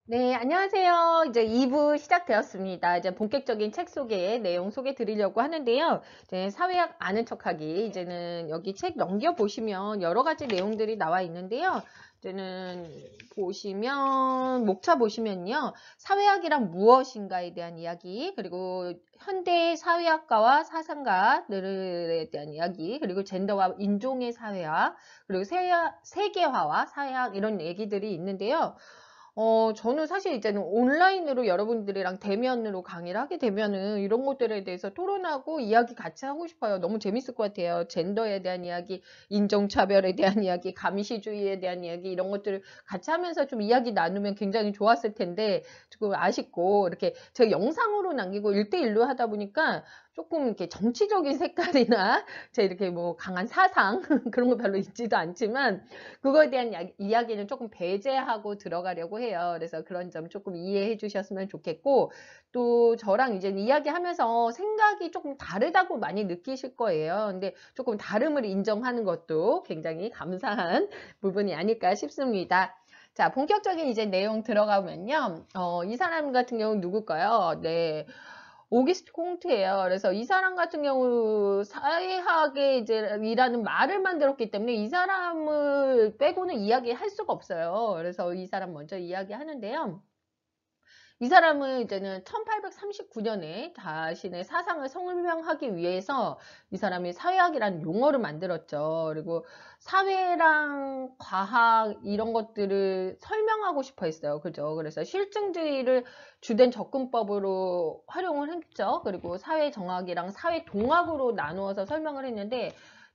네, 안녕하세요. 이제 2부 시작되었습니다. 이제 본격적인 책 소개, 내용 소개 드리려고 하는데요. 이제 사회학 아는 척하기. 이제는 여기 책 넘겨보시면 여러 가지 내용들이 나와 있는데요. 이제는 목차 보시면요. 사회학이란 무엇인가에 대한 이야기, 그리고 현대 사회학과와 사상가들에 대한 이야기, 그리고 젠더와 인종의 사회학, 그리고 세계화와 사회학 이런 얘기들이 있는데요. 저는 사실 이제는 온라인으로 여러분들이랑 대면으로 강의를 하게 되면은 이런 것들에 대해서 토론하고 이야기 같이 하고 싶어요. 너무 재밌을 것 같아요. 젠더에 대한 이야기, 인종차별에 대한 이야기, 가미시주의에 대한 이야기, 이런 것들을 같이 하면서 좀 이야기 나누면 굉장히 좋았을 텐데, 조금 아쉽고, 이렇게 제가 영상으로 남기고 1대1로 하다 보니까 조금 이렇게 정치적인 색깔이나, 제 이렇게 뭐 강한 사상, 그런 거 별로 있지도 않지만, 그거에 대한 이야기는 조금 배제하고 들어가려고 해요. 그래서 그런 점 조금 이해해 주셨으면 좋겠고, 또 저랑 이제 이야기하면서 생각이 조금 다르다고 많이 느끼실 거예요. 근데 조금 다름을 인정하는 것도 굉장히 감사한 부분이 아닐까 싶습니다. 자, 본격적인 이제 내용 들어가면요. 이 사람 같은 경우는 누굴까요? 네. 오기스트 콩트예요. 그래서 이 사람 같은 경우 사회학에 이제 이라는 말을 만들었기 때문에 이 사람을 빼고는 이야기할 수가 없어요. 그래서 이 사람 먼저 이야기하는데요. 이 사람은 이제는 1839년에 자신의 사상을 설명하기 위해서 이 사람이 사회학이라는 용어를 만들었죠. 그리고 사회랑 과학 이런 것들을 설명하고 싶어 했어요. 그죠? 그래서 실증주의를 주된 접근법으로 활용을 했죠. 그리고 사회 정학이랑 사회 동학으로 나누어서 설명을 했는데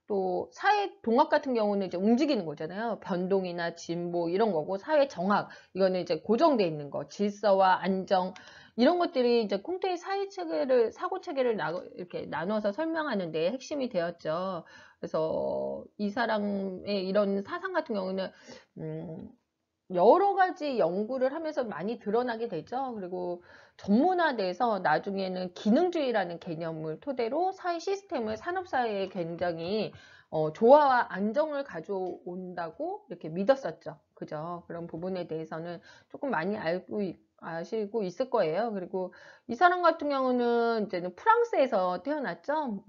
또 사회 동학 같은 경우는 이제 움직이는 거잖아요. 변동이나 진보 이런 거고 사회 정학 이거는 이제 고정돼 있는 거, 질서와 안정 이런 것들이 이제 콩테의 사고 체계를 이렇게 나눠서 설명하는데 핵심이 되었죠. 그래서 이 사람의 이런 사상 같은 경우는 음, 여러 가지 연구를 하면서 많이 드러나게 되죠. 그리고 전문화돼서 나중에는 기능주의라는 개념을 토대로 사회 시스템을 산업사회에 굉장히 조화와 안정을 가져온다고 이렇게 믿었었죠. 그죠? 그런 부분에 대해서는 조금 많이 아시고 있을 거예요. 그리고 이 사람 같은 경우는 이제는 프랑스에서 태어났죠.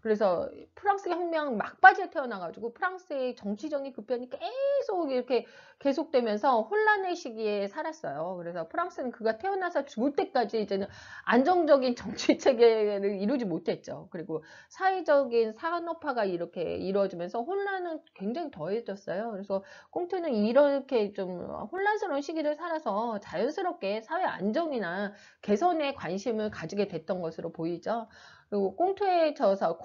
그래서 프랑스 혁명 막바지에 태어나가지고 프랑스의 정치적인 급변이 계속 이렇게 계속되면서 혼란의 시기에 살았어요. 그래서 프랑스는 그가 태어나서 죽을 때까지 이제는 안정적인 정치 체계를 이루지 못했죠. 그리고 사회적인 산업화가 이렇게 이루어지면서 혼란은 굉장히 더해졌어요. 그래서 꽁트는 이렇게 좀 혼란스러운 시기를 살아서 자연스럽게 사회 안정이나 개선에 관심을 가지게 됐던 것으로 보이죠. 그리고 콩트에 져서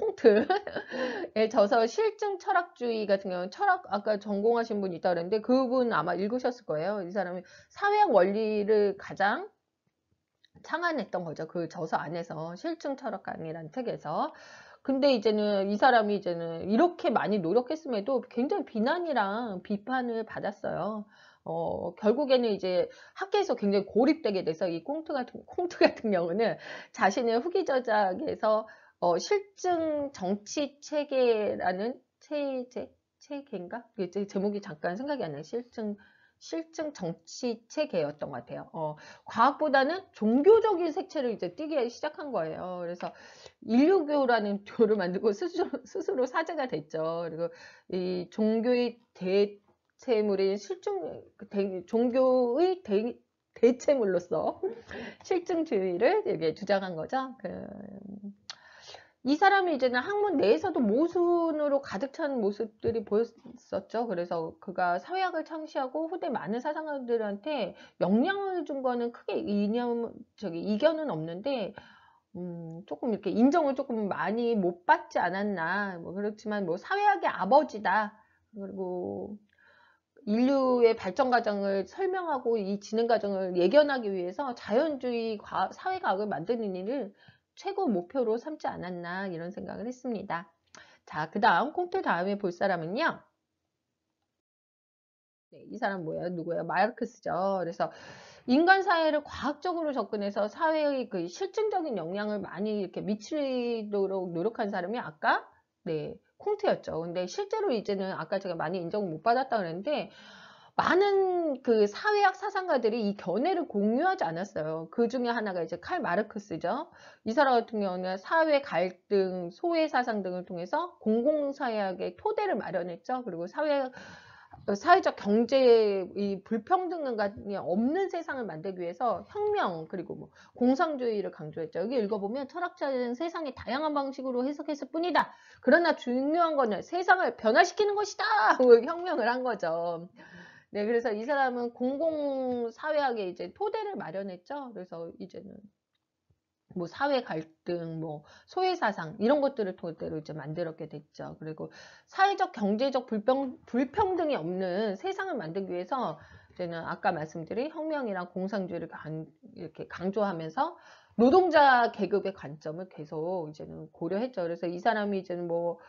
실증 철학주의 같은 경우는 철학 아까 전공하신 분 있다 그랬는데 그분 아마 읽으셨을 거예요. 이 사람이 사회학 원리를 가장 창안했던 거죠. 그 저서 안에서 실증 철학강이라는 책에서. 근데 이제는 이 사람이 이제는 이렇게 많이 노력했음에도 굉장히 비난이랑 비판을 받았어요. 결국에는 이제 학계에서 굉장히 고립되게 돼서 이 콩트 같은 경우는 자신의 후기 저작에서 실증 정치 체계라는 체계인가? 이게 제목이 잠깐 생각이 안 나요. 실증 정치 체계였던 것 같아요. 과학보다는 종교적인 색채를 이제 띠기 시작한 거예요. 그래서 인류교라는 교를 만들고 스스로 사제가 됐죠. 그리고 이 종교의 대체물인 종교의 대체물로서 실증주의를 이게 주장한 거죠. 이 사람이 이제는 학문 내에서도 모순으로 가득 찬 모습들이 보였었죠. 그래서 그가 사회학을 창시하고 후대 많은 사상가들한테 영향을 준 거는 크게 이견은 없는데, 조금 이렇게 인정을 조금 많이 못 받지 않았나. 뭐 그렇지만 뭐 사회학의 아버지다. 그리고 인류의 발전 과정을 설명하고 이 진행 과정을 예견하기 위해서 자연주의 사회과학을 만드는 일을 최고 목표로 삼지 않았나 이런 생각을 했습니다. 자, 그 다음 콩트 다음에 볼 사람은요. 네, 이 사람 뭐예요? 누구예요? 마르크스죠. 그래서 인간 사회를 과학적으로 접근해서 사회의 그 실증적인 영향을 많이 이렇게 미치도록 노력한 사람이 아까 네, 콩트였죠. 근데 실제로 이제는 아까 제가 많이 인정을 못 받았다 그랬는데 많은 그 사회학 사상가들이 이 견해를 공유하지 않았어요. 그 중에 하나가 이제 칼 마르크스죠. 이 사람 같은 경우는 사회 갈등, 소외 사상 등을 통해서 공공사회학의 토대를 마련했죠. 그리고 사회적 경제 이 불평등감이 없는 세상을 만들기 위해서 혁명 그리고 뭐 공상주의를 강조했죠. 여기 읽어보면 철학자는 세상의 다양한 방식으로 해석했을 뿐이다. 그러나 중요한 거는 세상을 변화시키는 것이다. 하고 혁명을 한 거죠. 네, 그래서 이 사람은 공공사회학의 이제 토대를 마련했죠. 그래서 이제는 뭐 사회 갈등, 뭐 소외 사상 이런 것들을 토대로 이제 만들었게 됐죠. 그리고 사회적 경제적 불평등이 없는 세상을 만들기 위해서 이제는 아까 말씀드린 혁명이랑 공상주의를 이렇게 강조하면서 노동자 계급의 관점을 계속 이제는 고려했죠. 그래서 이 사람이 이제는 뭐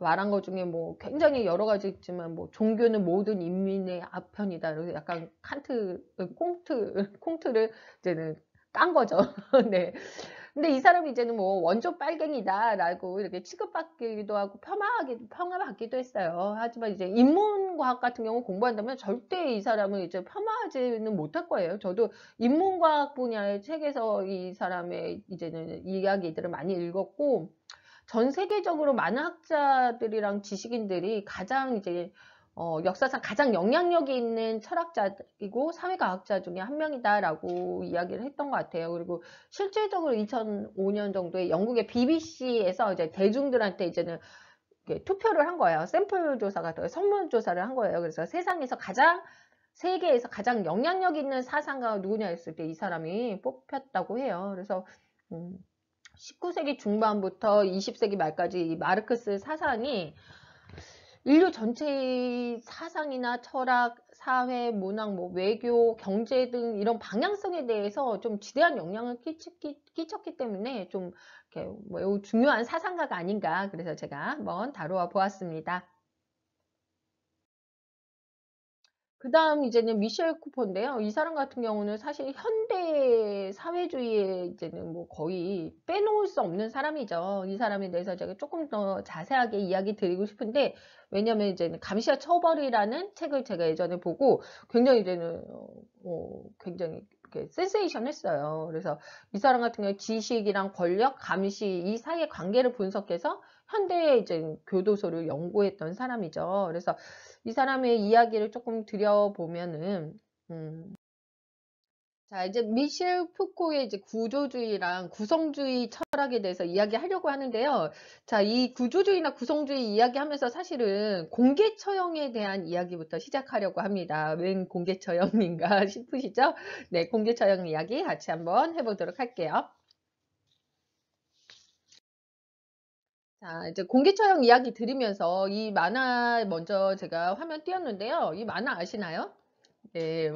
말한 것 중에 뭐 굉장히 여러 가지 있지만 뭐 종교는 모든 인민의 아편이다. 그래서 약간 콩트를 이제는 깐 거죠. 네. 근데 이 사람이 이제는 뭐 원조 빨갱이다라고 이렇게 취급받기도 하고 폄하받기도 했어요. 하지만 이제 인문과학 같은 경우 공부한다면 절대 이 사람을 이제 폄하하지는 못할 거예요. 저도 인문과학 분야의 책에서 이 사람의 이제는 이야기들을 많이 읽었고, 전 세계적으로 많은 학자들이랑 지식인들이 가장 이제 역사상 가장 영향력이 있는 철학자이고 사회과학자 중에 한 명이다라고 이야기를 했던 것 같아요. 그리고 실질적으로 2005년 정도에 영국의 BBC에서 이제 대중들한테 이제는 투표를 한 거예요. 샘플 조사가 더 설문 조사를 한 거예요. 그래서 세계에서 가장 영향력 있는 사상가가 누구냐 했을 때 이 사람이 뽑혔다고 해요. 그래서 19세기 중반부터 20세기 말까지 이 마르크스 사상이 인류 전체의 사상이나 철학, 사회, 문학, 뭐 외교, 경제 등 이런 방향성에 대해서 좀 지대한 영향을 끼쳤기 때문에 좀 이렇게 매우 중요한 사상가가 아닌가 그래서 제가 한번 다루어 보았습니다. 그 다음 이제는 미셸 쿠퍼인데요. 이 사람 같은 경우는 사실 현대 사회주의에 이제는 뭐 거의 빼놓을 수 없는 사람이죠. 이 사람에 대해서 제가 조금 더 자세하게 이야기 드리고 싶은데, 왜냐면 이제는 감시와 처벌이라는 책을 제가 예전에 보고 굉장히 이제는, 굉장히 이렇게 센세이션 했어요. 그래서 이 사람 같은 경우 지식이랑 권력, 감시 이 사이의 관계를 분석해서 현대의 이제 교도소를 연구했던 사람이죠. 그래서 이 사람의 이야기를 조금 드려보면은, 자, 이제 미셸 푸코의 이제 구조주의랑 구성주의 철학에 대해서 이야기하려고 하는데요. 자, 이 구조주의나 구성주의 이야기하면서 사실은 공개처형에 대한 이야기부터 시작하려고 합니다. 웬 공개처형인가 싶으시죠? 네, 공개처형 이야기 같이 한번 해보도록 할게요. 자, 이제 공개처형 이야기 드리면서 이 만화 먼저 제가 화면 띄웠는데요. 이 만화 아시나요? 네,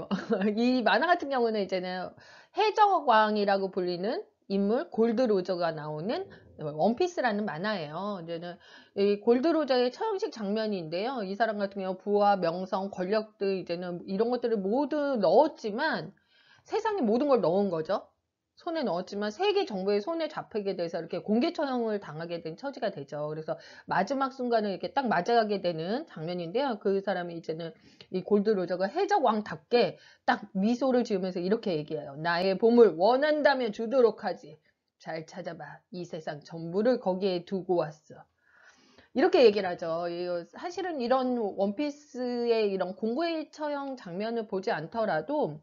이 만화 같은 경우는 이제는 해적왕이라고 불리는 인물 골드로저가 나오는 원피스라는 만화예요. 이제는 이 골드로저의 처형식 장면인데요. 이 사람 같은 경우 부와 명성, 권력들 이제는 이런 것들을 모두 넣었지만 세상에 모든 걸 넣은 거죠. 손에 넣었지만 세계 정부의 손에 잡히게 돼서 이렇게 공개 처형을 당하게 된 처지가 되죠. 그래서 마지막 순간을 이렇게 딱 맞이하게 되는 장면인데요. 그 사람이 이제는 이 골드로저가 해적왕답게 딱 미소를 지으면서 이렇게 얘기해요. 나의 보물 원한다면 주도록 하지. 잘 찾아봐. 이 세상 전부를 거기에 두고 왔어. 이렇게 얘기를 하죠. 사실은 이런 원피스의 이런 공개 처형 장면을 보지 않더라도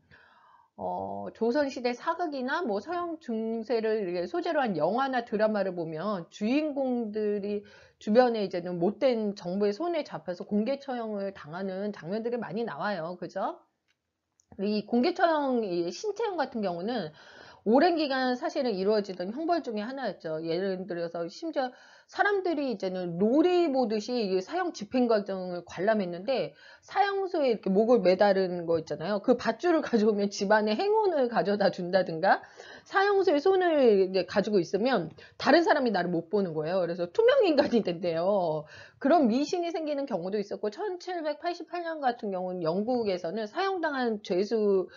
조선시대 사극이나 뭐 서양 중세를 소재로 한 영화나 드라마를 보면 주인공들이 주변에 이제는 못된 정부의 손에 잡혀서 공개 처형을 당하는 장면들이 많이 나와요. 그죠? 이 공개 처형, 이 신체형 같은 경우는 오랜 기간 사실은 이루어지던 형벌 중에 하나였죠. 예를 들어서 심지어 사람들이 이제는 놀이 보듯이 사형 집행 과정을 관람했는데 사형소에 이렇게 목을 매다른 거 있잖아요. 그 밧줄을 가져오면 집안에 행운을 가져다 준다든가 사형소에 손을 이제 가지고 있으면 다른 사람이 나를 못 보는 거예요. 그래서 투명인간이 된대요. 그런 미신이 생기는 경우도 있었고 1788년 같은 경우는 영국에서는 사형당한 죄수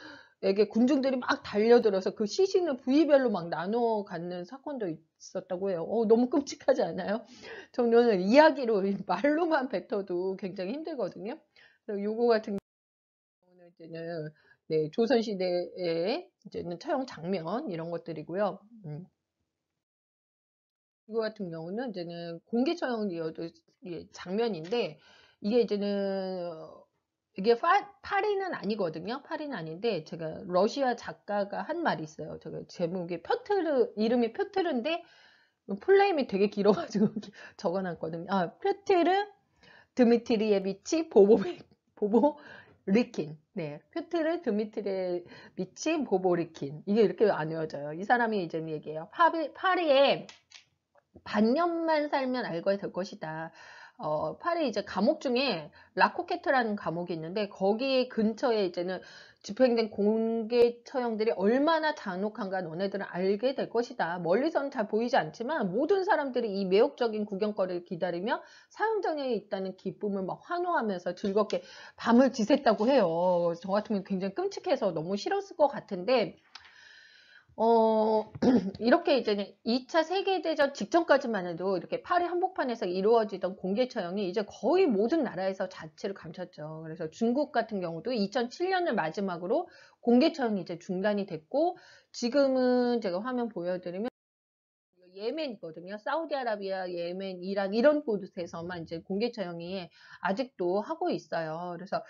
에게 군중들이 막 달려들어서 그 시신을 부위별로 막 나눠 갖는 사건도 있었다고 해요. 너무 끔찍하지 않아요? 저는 이야기로 말로만 뱉어도 굉장히 힘들거든요. 그래서 요거 같은 이제는 네, 조선시대의 이제는 처형 장면 이런 것들이고요. 이거 같은 경우는 이제는 공개 처형이어도 예, 장면인데 이게 이제는 이게 파리는 아니거든요. 파리는 아닌데 제가 러시아 작가가 한 말이 있어요. 제가 제목이 표트르 이름이 표트르인데 풀네임이 되게 길어가지고 적어놨거든요. 아, 표트르 드미트리예비치 보보리킨. 네, 표트르 드미트리예비치 보보리킨. 이게 이렇게 안 외워져요. 이 사람이 이제 얘기해요. 파리에 반년만 살면 알게 될 것이다. 파리 이제 감옥 중에 라코케트라는 감옥이 있는데 거기 근처에 이제는 집행된 공개 처형들이 얼마나 잔혹한가 너네들은 알게 될 것이다. 멀리서는 잘 보이지 않지만 모든 사람들이 이 매혹적인 구경거리를 기다리며 사형장에 있다는 기쁨을 막 환호하면서 즐겁게 밤을 지샜다고 해요. 저 같으면 굉장히 끔찍해서 너무 싫었을 것 같은데 이렇게 이제 2차 세계대전 직전까지만 해도 이렇게 파리 한복판에서 이루어지던 공개 처형이 이제 거의 모든 나라에서 자취를 감췄죠. 그래서 중국 같은 경우도 2007년을 마지막으로 공개 처형이 이제 중단이 됐고, 지금은 제가 화면 보여드리면 예멘이거든요. 사우디아라비아, 예멘, 이란 이런 곳에서만 이제 공개 처형이 아직도 하고 있어요. 그래서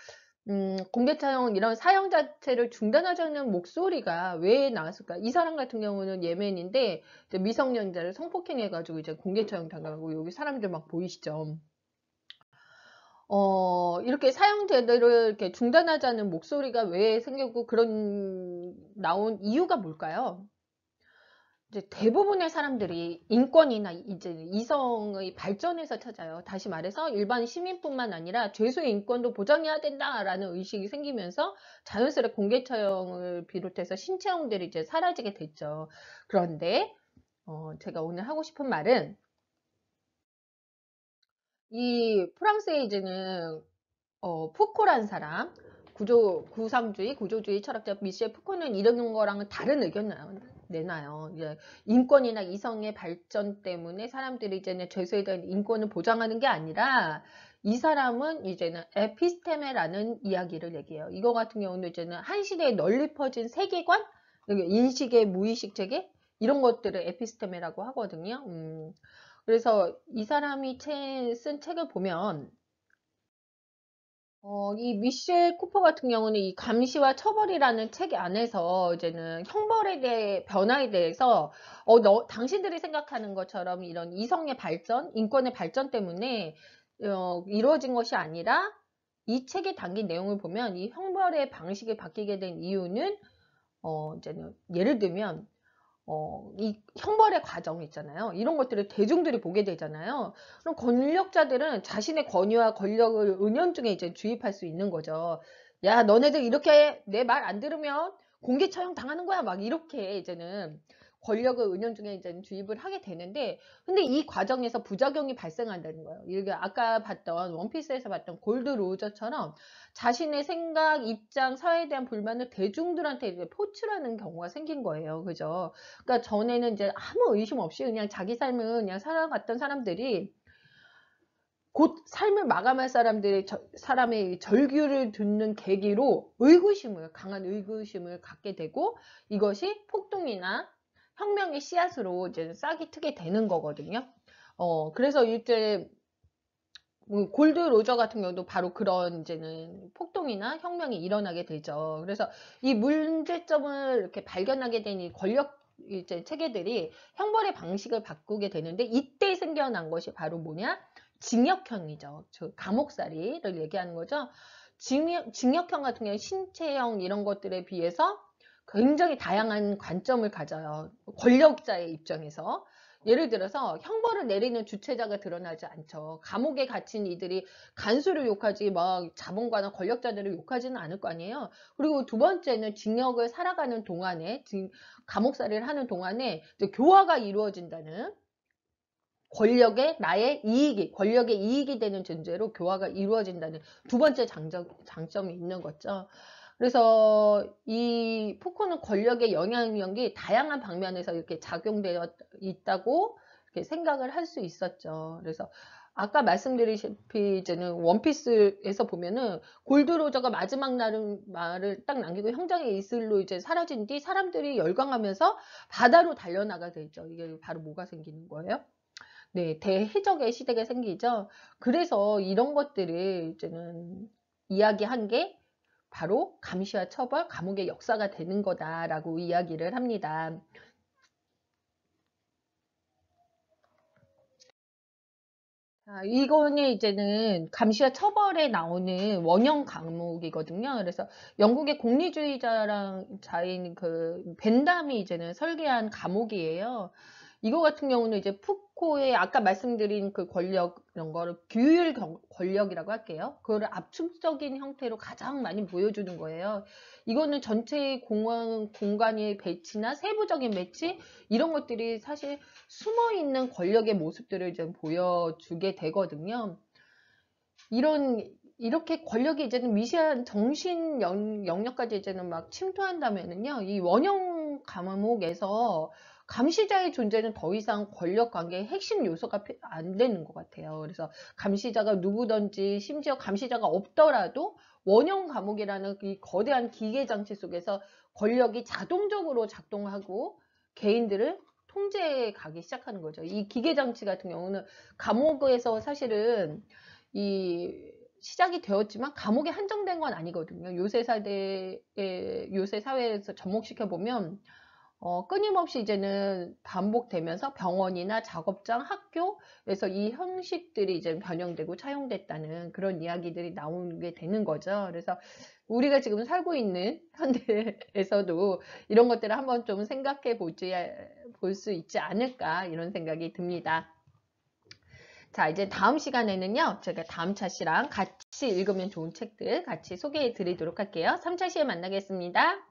공개 처형 이런 사형 자체를 중단하자는 목소리가 왜 나왔을까? 이 사람 같은 경우는 예멘인데 이제 미성년자를 성폭행해가지고 이제 공개 처형 당하고 여기 사람들 막 보이시죠? 이렇게 사형제도를 이렇게 중단하자는 목소리가 왜 생기고 그런 나온 이유가 뭘까요? 이제 대부분의 사람들이 인권이나 이제 이성의 발전에서 찾아요. 다시 말해서 일반 시민뿐만 아니라 죄수의 인권도 보장해야 된다라는 의식이 생기면서 자연스레 공개 처형을 비롯해서 신체형들이 이제 사라지게 됐죠. 그런데 제가 오늘 하고 싶은 말은 이 프랑스에 이제는 푸코라는 사람, 구상주의, 구조주의 철학자 미셸 푸코는 이런 거랑은 다른 의견을 내놔요. 이제 인권이나 이성의 발전 때문에 사람들이 이제는 죄수에 대한 인권을 보장하는 게 아니라 이 사람은 이제는 에피스테메라는 이야기를 얘기해요. 이거 같은 경우는 이제는 한 시대에 널리 퍼진 세계관, 인식의 무의식 체계 이런 것들을 에피스테메라고 하거든요. 그래서 이 사람이 쓴 책을 보면 이 미셸 쿠퍼 같은 경우는 이 감시와 처벌이라는 책 안에서 이제는 형벌에 대해 변화에 대해서 당신들이 생각하는 것처럼 이런 이성의 발전, 인권의 발전 때문에 이루어진 것이 아니라 이 책에 담긴 내용을 보면 이 형벌의 방식이 바뀌게 된 이유는 이제는 예를 들면 이 형벌의 과정 있잖아요. 이런 것들을 대중들이 보게 되잖아요. 그럼 권력자들은 자신의 권위와 권력을 은연중에 이제 주입할 수 있는 거죠. 야, 너네들 이렇게 내 말 안 들으면 공개 처형 당하는 거야. 막 이렇게 이제는 권력을 은연중에 이제 주입을 하게 되는데, 근데 이 과정에서 부작용이 발생한다는 거예요. 이게 아까 봤던 원피스에서 봤던 골드 로저처럼 자신의 생각, 입장, 사회에 대한 불만을 대중들한테 이제 표출하는 경우가 생긴 거예요. 그죠? 그러니까 전에는 이제 아무 의심 없이 그냥 자기 삶을 그냥 살아갔던 사람들이 곧 삶을 마감할 사람의 절규를 듣는 계기로 강한 의구심을 갖게 되고 이것이 폭동이나 혁명의 씨앗으로 이제 싹이 트게 되는 거거든요. 그래서 이제 골드 로저 같은 경우도 바로 그런 이제는 폭동이나 혁명이 일어나게 되죠. 그래서 이 문제점을 이렇게 발견하게 된 이 권력 이제 체계들이 형벌의 방식을 바꾸게 되는데 이때 생겨난 것이 바로 뭐냐? 징역형이죠. 즉 감옥살이를 얘기하는 거죠. 징역형 같은 경우는 신체형 이런 것들에 비해서 굉장히 다양한 관점을 가져요. 권력자의 입장에서. 예를 들어서 형벌을 내리는 주체자가 드러나지 않죠. 감옥에 갇힌 이들이 간수를 욕하지 막 자본가나 권력자들을 욕하지는 않을 거 아니에요. 그리고 두 번째는 징역을 살아가는 동안에 감옥살이를 하는 동안에 교화가 이루어진다는 권력의 이익이 되는 존재로 교화가 이루어진다는 두 번째 장점이 있는 거죠. 그래서 이 푸코는 권력의 영향력이 다양한 방면에서 이렇게 작용되어 있다고 이렇게 생각을 할 수 있었죠. 그래서 아까 말씀드리다시피 이제는 원피스에서 보면은 골드로저가 마지막 날은 말을 딱 남기고 형장의 이슬로 이제 사라진 뒤 사람들이 열광하면서 바다로 달려나가게 되죠. 이게 바로 뭐가 생기는 거예요? 네, 대해적의 시대가 생기죠. 그래서 이런 것들을 이제는 이야기한 게 바로 감시와 처벌, 감옥의 역사가 되는 거다라고 이야기를 합니다. 이거는 이제는 감시와 처벌에 나오는 원형 과목이거든요. 그래서 영국의 공리주의자랑 자인 그 벤담이 이제는 설계한 과목이에요. 이거 같은 경우는 이제 푸코의 아까 말씀드린 그 권력 이런 거를 규율 권력이라고 할게요. 그거를 압축적인 형태로 가장 많이 보여주는 거예요. 이거는 전체의 공간의 배치나 세부적인 배치 이런 것들이 사실 숨어 있는 권력의 모습들을 좀 보여주게 되거든요. 이렇게 권력이 이제는 미세한 정신 영역까지 이제는 막 침투한다면은요, 이 원형 감옥에서 감시자의 존재는 더 이상 권력 관계의 핵심 요소가 안 되는 것 같아요. 그래서 감시자가 누구든지 심지어 감시자가 없더라도 원형 감옥이라는 이 거대한 기계 장치 속에서 권력이 자동적으로 작동하고 개인들을 통제해 가기 시작하는 거죠. 이 기계 장치 같은 경우는 감옥에서 사실은 이 시작이 되었지만 감옥에 한정된 건 아니거든요. 요새 사회에서 접목시켜 보면 끊임없이 이제는 반복되면서 병원이나 작업장, 학교에서 이 형식들이 이제 변형되고 차용됐다는 그런 이야기들이 나오게 되는 거죠. 그래서 우리가 지금 살고 있는 현대에서도 이런 것들을 한번 좀 생각해 볼 수 있지 않을까 이런 생각이 듭니다. 자, 이제 다음 시간에는요, 제가 다음 차시랑 같이 읽으면 좋은 책들 같이 소개해 드리도록 할게요. 3차 시에 만나겠습니다.